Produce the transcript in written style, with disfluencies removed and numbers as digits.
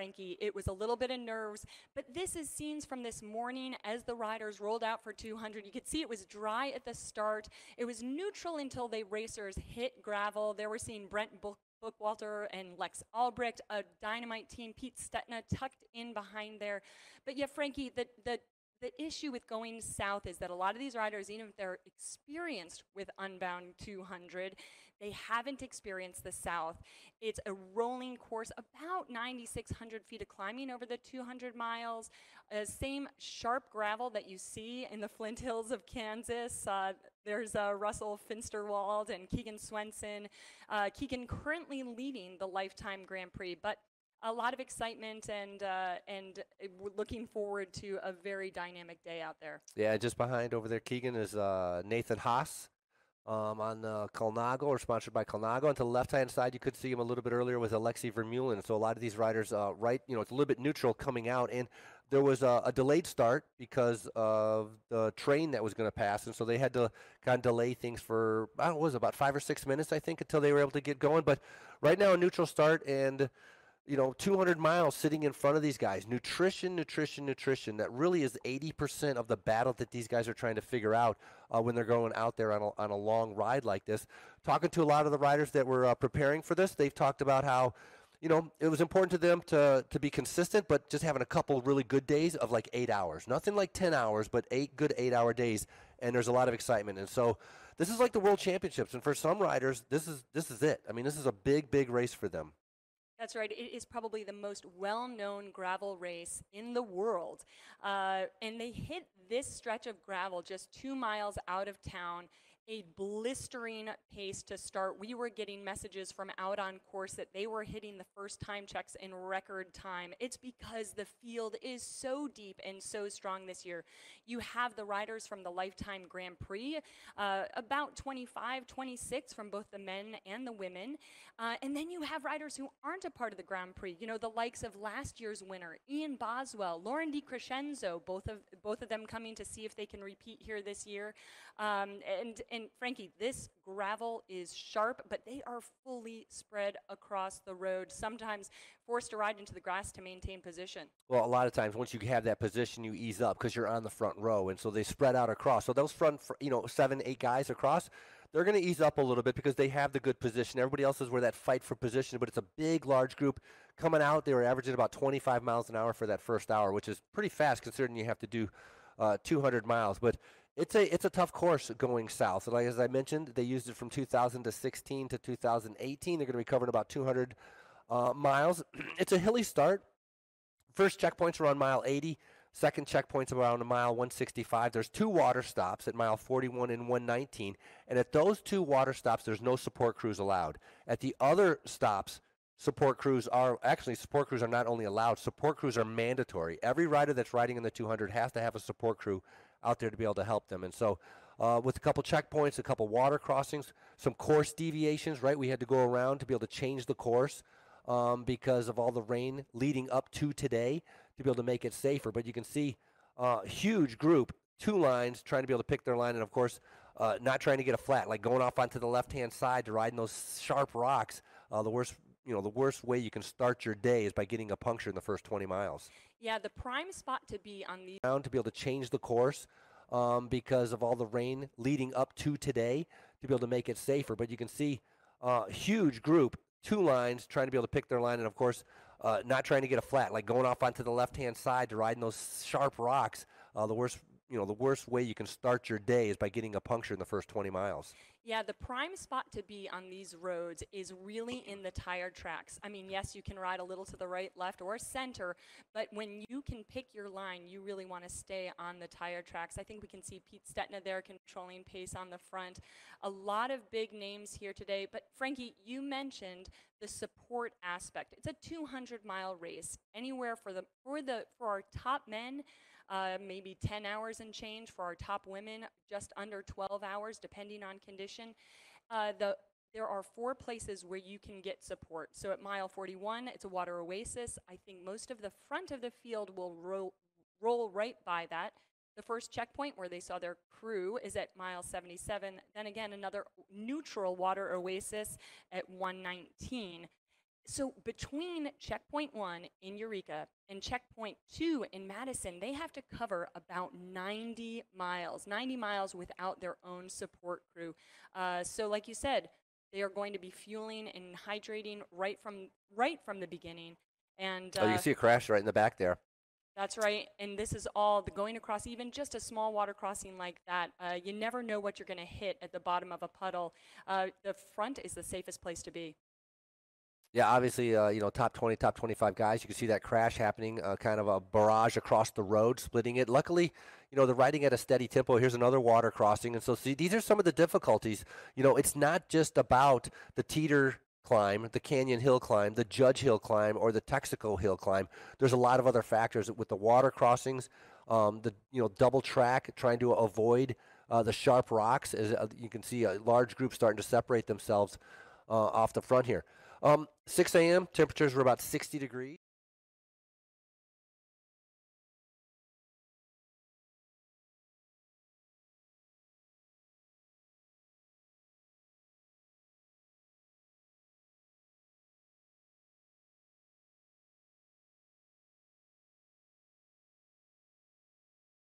Frankie. It was a little bit of nerves, but this is scenes from this morning as the riders rolled out for 200. You could see it was dry at the start. It was neutral until the racers hit gravel. There we're seeing Brent Bookwalter and Lex Albrecht, a dynamite team. Pete Stetina tucked in behind there. But yeah, Frankie, the issue with going south is that a lot of these riders, even if they're experienced with Unbound 200, they haven't experienced the south. It's a rolling course, about 9,600 feet of climbing over the 200 miles. Same sharp gravel that you see in the Flint Hills of Kansas. There's Russell Finsterwald and Keegan Swenson. Keegan currently leading the Lifetime Grand Prix, but a lot of excitement and we're looking forward to a very dynamic day out there. Yeah, just behind over there, Keegan, is Nathan Haas on Colnago, or sponsored by Colnago. And to the left-hand side, you could see him a little bit earlier with Alexei Vermeulen. So a lot of these riders, it's a little bit neutral coming out. And there was a delayed start because of the train that was going to pass. And so they had to kind of delay things for, I don't know, what was it, about 5 or 6 minutes, I think, until they were able to get going. But right now, a neutral start, and 200 miles sitting in front of these guys. Nutrition. That really is 80% of the battle that these guys are trying to figure out when they're going out there on a long ride like this. Talking to a lot of the riders that were preparing for this, they've talked about how, it was important to them to be consistent, but just having a couple really good days of like 8 hours. Nothing like 10 hours, but 8 good 8-hour days, and there's a lot of excitement. And so this is like the World Championships, and for some riders, this is it. I mean, this is a big race for them. That's right. It is probably the most well-known gravel race in the world. And they hit this stretch of gravel just 2 miles out of town, a blistering pace to start. We were getting messages from out on course that they were hitting the first time checks in record time. It's because the field is so deep and so strong this year. You have the riders from the Lifetime Grand Prix, about 25, 26 from both the men and the women. And then you have riders who aren't a part of the Grand Prix, the likes of last year's winner, Ian Boswell, Lauren DiCrescenzo, both of them coming to see if they can repeat here this year. And Frankie, this gravel is sharp, but they are fully spread across the road, sometimes forced to ride into the grass to maintain position. Well, a lot of times once you have that position, you ease up because you're on the front row, and so they spread out across. So those front, 7, 8 guys across, they're going to ease up a little bit because they have the good position. Everybody else is where that fight for position, but it's a big, large group coming out. They were averaging about 25 miles an hour for that first hour, which is pretty fast considering you have to do 200 miles. But it's a tough course going south. And as I mentioned, they used it from 2016 to 2018. They're going to be covering about 200 miles. It's a hilly start. First checkpoints are on mile 80. Second checkpoint's around mile 165. There's 2 water stops at mile 41 and 119. And at those 2 water stops, there's no support crews allowed. At the other stops, support crews are not only allowed, support crews are mandatory. Every rider that's riding in the 200 has to have a support crew out there to be able to help them. And so with a couple checkpoints, a couple water crossings, some course deviations, right? We had to go around to be able to change the course because of all the rain leading up to today to be able to make it safer. But you can see a huge group, 2 lines, trying to be able to pick their line, and of course not trying to get a flat, like going off onto the left-hand side to ride in those sharp rocks. The worst way you can start your day is by getting a puncture in the first 20 miles. Yeah, the prime spot to be on the to be able to change the course because of all the rain leading up to today to be able to make it safer. But you can see a huge group, 2 lines, trying to be able to pick their line, and of course not trying to get a flat, like going off onto the left-hand side to ride in those sharp rocks. The worst way you can start your day is by getting a puncture in the first 20 miles. Yeah, the prime spot to be on these roads is really in the tire tracks. I mean, yes, you can ride a little to the right, left, or center, but when you can pick your line, you really want to stay on the tire tracks. I think we can see Pete Stetina there controlling pace on the front. A lot of big names here today, but Frankie, you mentioned the support aspect. It's a 200-mile race. Anywhere for our top men, maybe 10 hours and change. For our top women, just under 12 hours, depending on condition. There are 4 places where you can get support. So at mile 41, it's a water oasis. I think most of the front of the field will roll right by that. The first checkpoint where they saw their crew is at mile 77. Then again, another neutral water oasis at 119. So between checkpoint 1 in Eureka and checkpoint 2 in Madison, they have to cover about 90 miles without their own support crew. So like you said, they are going to be fueling and hydrating right from the beginning. And Oh, you can see a crash right in the back there. that's right. And this is all going across even just a small water crossing like that. You never know what you're going to hit at the bottom of a puddle. The front is the safest place to be. Yeah, obviously, top 20, top 25 guys. You can see that crash happening, kind of a barrage across the road, splitting it. Luckily, they're riding at a steady tempo. Here's another water crossing. And so, see, these are some of the difficulties. It's not just about the Teeter climb, the Canyon Hill climb, the Judge Hill climb, or the Texaco Hill climb. There's a lot of other factors with the water crossings, double track, trying to avoid the sharp rocks. As you can see, a large group starting to separate themselves off the front here. 6 a.m., temperatures were about 60 degrees.